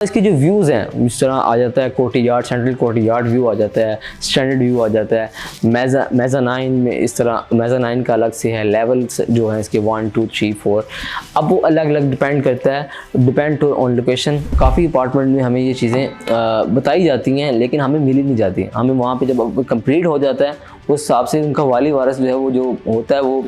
इसके जो व्यूज़ हैं इस तरह आ जाता है कोर्टियार्ड, सेंट्रल कोर्टियार्ड व्यू आ जाता है, स्टैंडर्ड व्यू आ जाता है, मेज़ानाइन में इस तरह मेज़ानाइन का अलग से है, लेवल्स जो है इसके 1 2 3 4। अब वो अलग अलग डिपेंड करता है, डिपेंड ऑन लोकेशन। काफ़ी अपार्टमेंट में हमें ये चीज़ें बताई जाती हैं लेकिन हमें मिली नहीं जाती। हमें वहाँ पे जब कंप्लीट हो जाता है उस हिसाब से उनका वाली वारस जो है वो जो होता है वो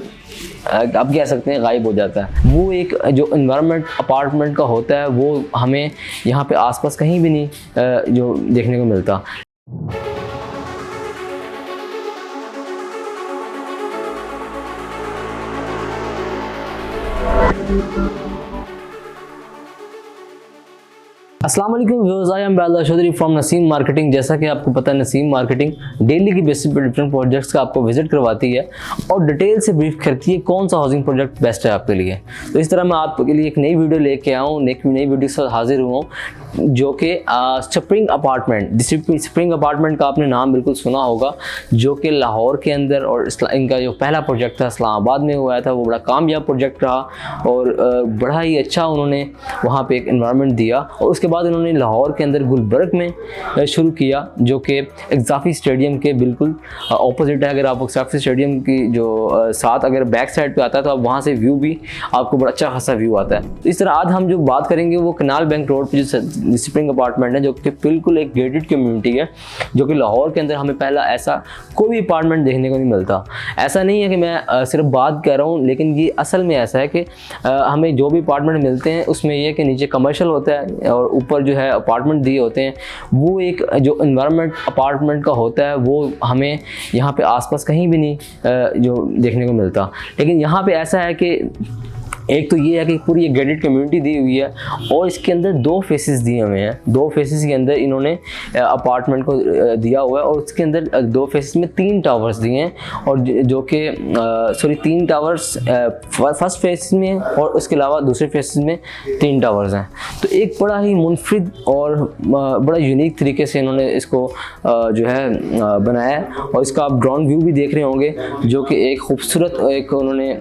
आप कह सकते हैं गायब हो जाता है। वो एक जो इन्वायरमेंट अपार्टमेंट का होता है वो हमें यहाँ पे आसपास कहीं भी नहीं जो देखने को मिलता। अस्सलाम वालेकुम व्यूअर्स, आई एम बैला चौधरी फ्रॉम नसीम मार्केटिंग। जैसा कि आपको पता है नसीम मार्केटिंग डेली की बेसिस पर डिफरेंट प्रोजेक्ट्स का आपको विजिट करवाती है और डिटेल से ब्रीफ करती है कौन सा हाउसिंग प्रोजेक्ट बेस्ट है आपके लिए। तो इस तरह मैं आपके लिए एक नई वीडियो लेके आया हूँ, एक नई वीडियो के साथ हाजिर हुआ हूँ जो कि स्प्रिंग अपार्टमेंट। स्प्रिंग अपार्टमेंट का आपने नाम बिल्कुल सुना होगा, जो कि लाहौर के अंदर और इनका जो पहला प्रोजेक्ट था इस्लामाबाद में हुआ था, वो बड़ा कामयाब प्रोजेक्ट रहा और बड़ा ही अच्छा उन्होंने वहाँ पे एक एनवायरनमेंट दिया। और उसके बाद उन्होंने लाहौर के अंदर गुलबर्ग में शुरू किया जो कि एग्जाफी स्टेडियम के बिल्कुल ऑपोजिट है। अगर आप एग्जाफी स्टेडियम की जो साथ अगर बैक साइड पे आता है तो आप वहाँ से व्यू भी आपको बड़ा अच्छा खासा व्यू आता है। तो इस तरह आज हम जो बात करेंगे वो कनाल बैंक रोड पर जो स्प्रिंग अपार्टमेंट है, जो कि बिल्कुल एक गेटेड कम्युनिटी है, जो कि लाहौर के अंदर हमें पहला ऐसा कोई भी अपार्टमेंट देखने को नहीं मिलता। ऐसा नहीं है कि मैं सिर्फ बात कह रहा हूँ, लेकिन ये असल में ऐसा है कि हमें जो भी अपार्टमेंट मिलते हैं उसमें ये कि नीचे कमर्शियल होता है और ऊपर जो है अपार्टमेंट दिए होते हैं। वो एक जो इन्वायरमेंट अपार्टमेंट का होता है वो हमें यहाँ पे आसपास कहीं भी नहीं जो देखने को मिलता। लेकिन यहाँ पे ऐसा है कि एक तो ये है कि पूरी एक गेटेड कम्युनिटी दी हुई है और इसके अंदर 2 फेसेस दिए हुए हैं। 2 फेसेस के अंदर इन्होंने अपार्टमेंट को दिया हुआ है और उसके अंदर 2 फेसेस में 3 टावर्स दिए हैं और जो कि 3 टावर्स फर्स्ट फेस में और उसके अलावा दूसरे फेसेस में 3 टावर्स हैं। तो एक बड़ा ही मुनफरिद और बड़ा यूनिक तरीके से इन्होंने इसको जो है बनाया है और इसका आप ग्राउंड व्यू भी देख रहे होंगे, जो कि एक खूबसूरत एक उन्होंने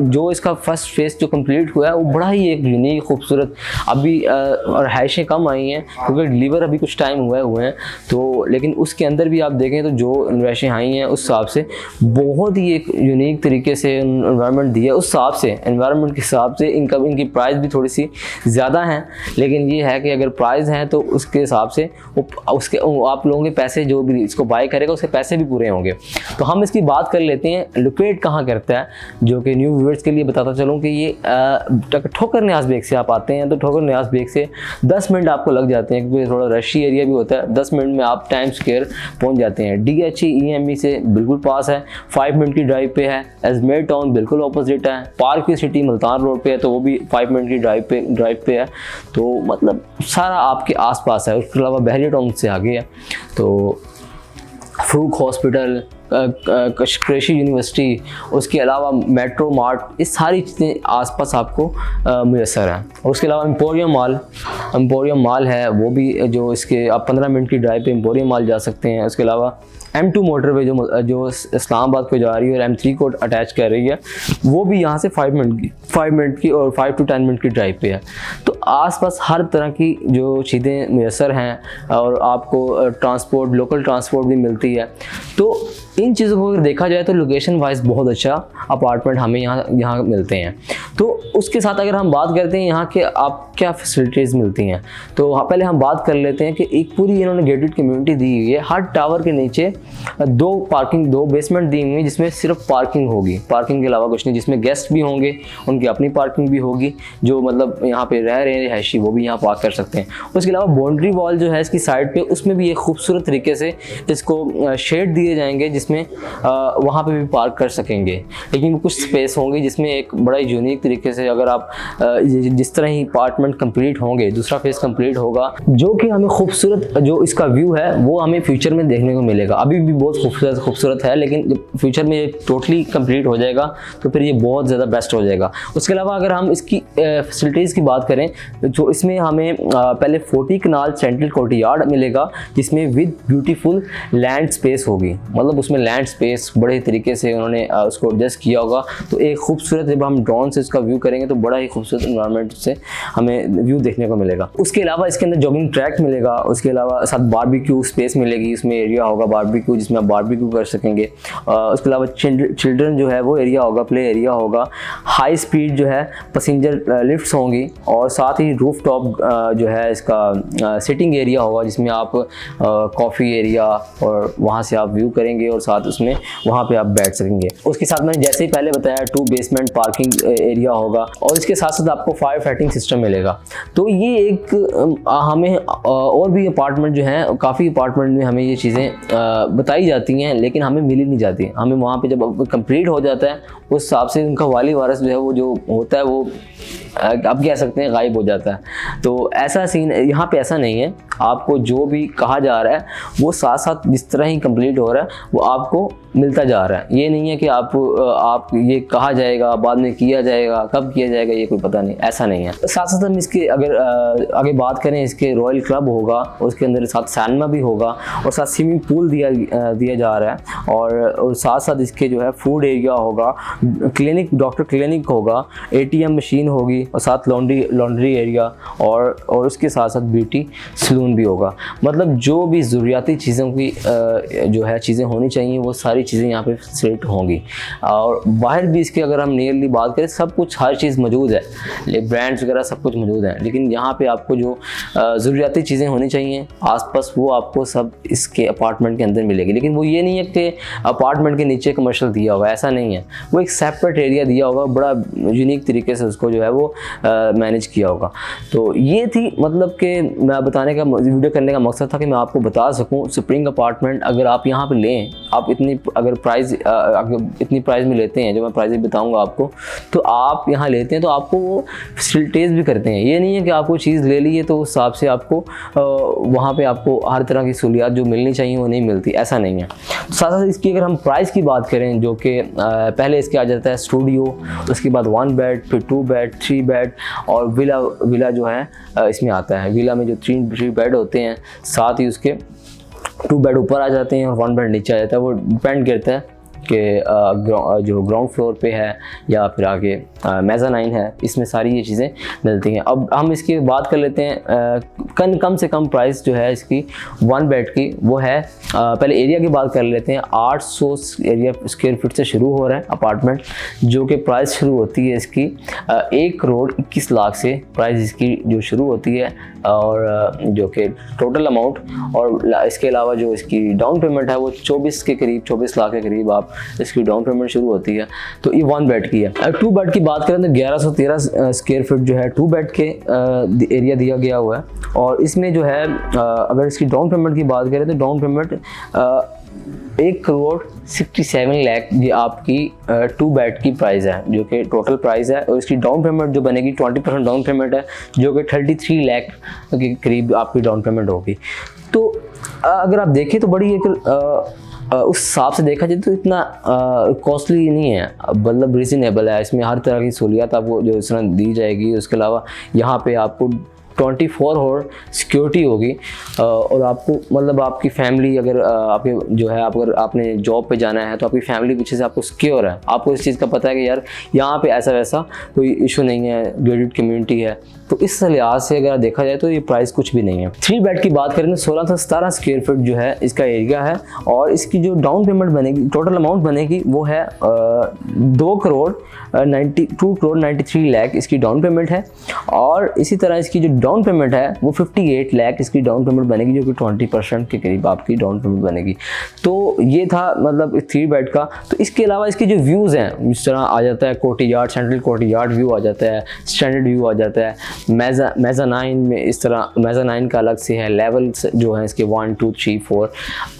जो इसका फर्स्ट फेस जो कंप्लीट हुआ है वो बड़ा ही एक यूनिक खूबसूरत। अभी रहायशें कम आई हैं क्योंकि डिलीवर अभी कुछ टाइम हुए हैं, तो लेकिन उसके अंदर भी आप देखें तो जो रहायशें आई हैं उस हिसाब से बहुत ही एक यूनिक तरीके से एनवायरनमेंट दिया। उस हिसाब से एनवायरनमेंट के हिसाब से इनकी प्राइस भी थोड़ी सी ज़्यादा हैं, लेकिन ये है कि अगर प्राइस हैं तो उसके हिसाब से उसके आप लोगों के पैसे जो भी इसको बाय करेगा उसके पैसे भी पूरे होंगे। तो हम इसकी बात कर लेते हैं लोकेट कहाँ करता है, जो कि न्यू व्यूअर्स के लिए बताता चलूँ कि ये ठोकर न्याज बेग से आप आते हैं तो ठोकर न्याज बेग से 10 मिनट आपको लग जाते हैं क्योंकि थोड़ा रशी एरिया भी होता है। 10 मिनट में आप टाइम स्क्वायर पहुंच जाते हैं। DHE EME से बिल्कुल पास है, 5 मिनट की ड्राइव पे है। अजमेर टाउन बिल्कुल ऑपोजिट है। पार्क की सिटी मुल्तान रोड पे है तो वो भी 5 मिनट की ड्राइव पे है। तो मतलब सारा आपके आसपास है। उसके अलावा बहरिया टाउन से आगे है तो फरूक हॉस्पिटल, कृषि यूनिवर्सिटी, उसके अलावा मेट्रो मार्ट, ये सारी चीज़ें आसपास आपको मुयसर हैं। और उसके अलावा एम्पोरियम माल है, वो भी जो इसके आप 15 मिनट की ड्राइव पे एम्पोरियम माल जा सकते हैं। उसके अलावा M2 मोटरवे जो इस्लामाबाद को जा रही है और M3 को अटैच कर रही है, वो भी यहाँ से 5 मिनट की और 5 to 10 मिनट की ड्राइव पे है। तो आसपास हर तरह की जो चीज़ें मुयसर हैं और आपको ट्रांसपोर्ट, लोकल ट्रांसपोर्ट भी मिलती है। तो इन चीज़ों को अगर देखा जाए तो लोकेशन वाइज बहुत अच्छा अपार्टमेंट हमें यहाँ मिलते हैं। तो उसके साथ अगर हम बात करते हैं यहाँ के आप क्या फैसिलिटीज़ मिलती हैं, तो पहले हम बात कर लेते हैं कि एक पूरी इन्होंने गेटेड कम्युनिटी दी हुई है। हर टावर के नीचे 2 बेसमेंट दी हुई है जिसमें सिर्फ पार्किंग होगी, पार्किंग के अलावा कुछ नहीं, जिसमें गेस्ट भी होंगे, उनकी अपनी पार्किंग भी होगी, जो मतलब यहाँ पे रह रहे हैं रहायशी वो भी यहाँ पार्क कर सकते हैं। उसके अलावा बाउंड्री वॉल जो है इसकी साइड पे, उसमें भी एक खूबसूरत तरीके से इसको शेड दिए जाएंगे जिसमें वहाँ पे भी पार्क कर सकेंगे। लेकिन वो कुछ स्पेस होंगी जिसमें एक बड़ा यूनिक तरीके से अगर आप जिस तरह ही अपार्टमेंट कंप्लीट होंगे, दूसरा फेज कंप्लीट होगा, जो कि हमें खूबसूरत जो इसका व्यू है वो हमें फ्यूचर में देखने को मिलेगा। अभी भी बहुत खूबसूरत है, लेकिन जब फ्यूचर में ये टोटली कंप्लीट हो जाएगा तो फिर ये बहुत ज़्यादा बेस्ट हो जाएगा। उसके अलावा अगर हम इसकी फैसिलिटीज़ की बात करें तो इसमें हमें पहले 40 कनाल सेंट्रल कोर्टियार्ड मिलेगा जिसमें विद ब्यूटीफुल लैंड स्पेस होगी। मतलब उसमें लैंड स्पेस बड़े तरीके से उन्होंने उसको एडजस्ट किया होगा। तो एक खूबसूरत, जब हम ड्रोन से इसका व्यू करेंगे तो बड़ा ही खूबसूरत एनवायरनमेंट से हमें व्यू देखने को मिलेगा। मिलेगा। उसके अलावा इसके अंदर जॉगिंग ट्रैक मिलेगा, उसके अलावा साथ बारबेक्यू स्पेस मिलेगी, इसमें एरिया होगा बारबेक्यू जिसमें आप बारबेक्यू कर सकेंगे। उसके अलावा चिल्ड्रन जो है वो एरिया होगा, प्ले एरिया होगा। हाई स्पीड जो है पैसेंजर लिफ्ट्स होंगी और साथ ही रूफ टॉप जो है इसका सिटिंग एरिया होगा जिसमें आप कॉफ़ी एरिया और वहाँ से आप व्यू करेंगे और साथ उसमें वहाँ पे आप बैठ सकेंगे। उसके साथ मैंने जैसे ही पहले बताया 2 बेसमेंट पार्किंग एरिया होगा और इसके साथ साथ आपको फायर फाइटिंग सिस्टम मिलेगा। तो ये एक हमें और भी अपार्टमेंट जो हैं, काफ़ी अपार्टमेंट में हमें ये चीज़ें बताई जाती हैं लेकिन हमें मिली नहीं जाती। हमें वहाँ पे जब कंप्लीट हो जाता है उस हिसाब से उनका वाली वारस जो है वो जो होता है वो आप कह सकते हैं गायब हो जाता है। तो ऐसा सीन यहाँ पे ऐसा नहीं है, आपको जो भी कहा जा रहा है वो साथ साथ जिस तरह ही कंप्लीट हो रहा है वो आपको मिलता जा रहा है। ये नहीं है कि आप ये कहा जाएगा बाद में किया जाएगा, कब किया जाएगा ये कोई पता नहीं, ऐसा नहीं है। साथ साथ हम इसके अगर आगे बात करें, इसके रॉयल क्लब होगा, उसके अंदर साथ सैनमा भी होगा और साथ स्विमिंग पूल दिया जा रहा है और साथ साथ इसके जो है फूड एरिया होगा, क्लिनिक, डॉक्टर क्लिनिक होगा, ATM मशीन होगी और साथ लॉन्ड्री एरिया और उसके साथ साथ ब्यूटी सलून भी होगा। मतलब जो भी ज़रूरियाती चीज़ों की जो है चीज़ें होनी चाहिए वो सारी चीज़ें यहाँ पे फैसिलिट होंगी। और बाहर भी इसके अगर हम नियरली बात करें सब कुछ हर चीज़ मौजूद है, ब्रांड्स वगैरह सब कुछ मौजूद है, लेकिन यहाँ पे आपको जो ज़रूरियाती चीज़ें होनी चाहिए आसपास वो आपको सब इसके अपार्टमेंट के अंदर मिलेगी। लेकिन वो ये नहीं है कि अपार्टमेंट के नीचे कमर्शियल दिया होगा, ऐसा नहीं है। वो एक सेपरेट एरिया दिया होगा, बड़ा यूनिक तरीके से उसको जो है वो मैनेज किया होगा। तो ये थी मतलब कि मैं बताने का वीडियो करने का मकसद था कि मैं आपको बता सकूं स्प्रिंग अपार्टमेंट अगर आप यहाँ पे लें, आप इतनी अगर इतनी प्राइस में लेते हैं जो मैं प्राइस बताऊंगा आपको, तो आप यहाँ लेते हैं तो आपको वो फैसिलिटीज़ भी करते हैं। ये नहीं है कि आपको चीज़ ले ली है तो उस हिसाब से आपको वहाँ पे आपको हर तरह की सहूलियात जो मिलनी चाहिए वो नहीं मिलती, ऐसा नहीं है। साथ साथ इसकी अगर हम प्राइस की बात करें जो कि पहले इसके आ जाता है स्टूडियो, उसके बाद 1 बेड, फिर 2 बेड, 3 बेड और विला जो है इसमें आता है। विला में जो 3 बेड होते हैं, साथ ही उसके 2 बेड ऊपर आ जाते हैं और 1 बेड नीचे आ जाता है। वो डिपेंड करता है कि जो ग्राउंड फ्लोर पे है या फिर आगे मेज़ानाइन है, इसमें सारी ये चीज़ें मिलती हैं। अब हम इसकी बात कर लेते हैं कम से कम प्राइस जो है इसकी 1 बेड की वो है, पहले एरिया की बात कर लेते हैं। 800 स्क्वायर फीट से शुरू हो रहा है अपार्टमेंट, जो कि प्राइस शुरू होती है इसकी 1,21,00,000 से प्राइस इसकी जो शुरू होती है और जो कि टोटल अमाउंट और इसके अलावा जो इसकी डाउन पेमेंट है वो 24 के करीब, 24 लाख के करीब आप इसकी डाउन पेमेंट शुरू होती है। तो ये 1 बेड की है। 2 बेड की बात करें तो 1113 स्क्वायर फीट जो है 2 बेड के एरिया दिया गया हुआ है और इसमें जो है अगर इसकी डाउन पेमेंट की बात करें तो डाउन पेमेंट 1,67,00,000 ये आपकी 2 बेड की प्राइस है जो कि टोटल प्राइस है। और इसकी डाउन पेमेंट जो बनेगी 20% डाउन पेमेंट है जो कि 33 लाख के करीब आपकी डाउन पेमेंट होगी। तो अगर आप देखें तो बड़ी एक उस हिसाब से देखा जाए तो इतना कॉस्टली नहीं है, मतलब रीज़नेबल है। इसमें हर तरह की सहूलियत आपको जो इस तरह दी जाएगी। उसके अलावा यहाँ पे आपको 24 आवर सिक्योरिटी होगी और आपको मतलब आपकी फैमिली अगर आपके जो है अगर आपने जॉब पे जाना है तो आपकी फैमिली पीछे से आपको सिक्योर है, आपको इस चीज़ का पता है कि यार यहाँ पे ऐसा वैसा कोई इशू नहीं है, गेटेड कम्युनिटी है। तो इस लिहाज से अगर देखा जाए तो ये प्राइस कुछ भी नहीं है। 3 बेड की बात करें तो 16 से 17 स्क्वायर फीट जो है इसका एरिया है और इसकी जो डाउन पेमेंट बनेगी, टोटल अमाउंट बनेगी वो है 2,93 लाख इसकी डाउन पेमेंट है। और इसी तरह इसकी जो डाउन पेमेंट है वो 58 लाख इसकी डाउन पेमेंट बनेगी जो कि 20% के करीब आपकी डाउन पेमेंट बनेगी। तो ये था मतलब 3 बेड का। तो इसके अलावा इसके जो व्यूज़ हैं इस तरह आ जाता है कोर्टयार्ड, सेंट्रल कोर्टयार्ड व्यू आ जाता है, स्टैंडर्ड व्यू आ जाता है। मेज़ानाइन में इस तरह मेज़ानाइन का अलग से है, लेवल्स जो हैं इसके 1 2 3 4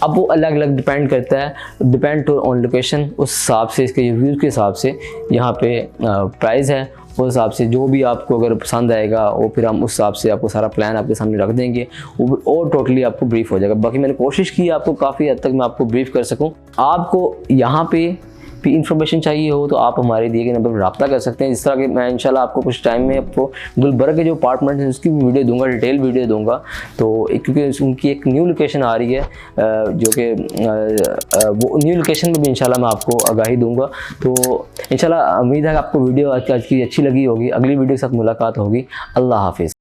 अब वो अलग अलग डिपेंड करता है, डिपेंड ऑन लोकेशन। उस हिसाब से इसके व्यूज़ के हिसाब से यहाँ पे प्राइस है, उस हिसाब से जो भी आपको अगर पसंद आएगा वो फिर हम उस हिसाब से आपको सारा प्लान आपके सामने रख देंगे और टोटली आपको ब्रीफ हो जाएगा। बाकी मैंने कोशिश की आपको काफ़ी हद तक मैं आपको ब्रीफ कर सकूं। आपको यहाँ पे भी इंफॉर्मेशन चाहिए हो तो आप हमारे दिए गए नंबर पर रब्ता कर सकते हैं। जिस तरह कि मैं इंशाल्लाह आपको कुछ टाइम में आपको गुलबर्ग के जो अपार्टमेंट हैं उसकी भी वीडियो दूंगा, डिटेल वीडियो दूंगा। तो क्योंकि उनकी एक न्यू लोकेशन आ रही है जो कि वो न्यू लोकेशन में भी इंशाल्लाह मैं आपको आगाही दूंगा। तो इंशाल्लाह उम्मीद है कि आपको वीडियो आज की अच्छी लगी होगी। अगली वीडियो के साथ मुलाकात होगी। अल्लाह हाफिज़।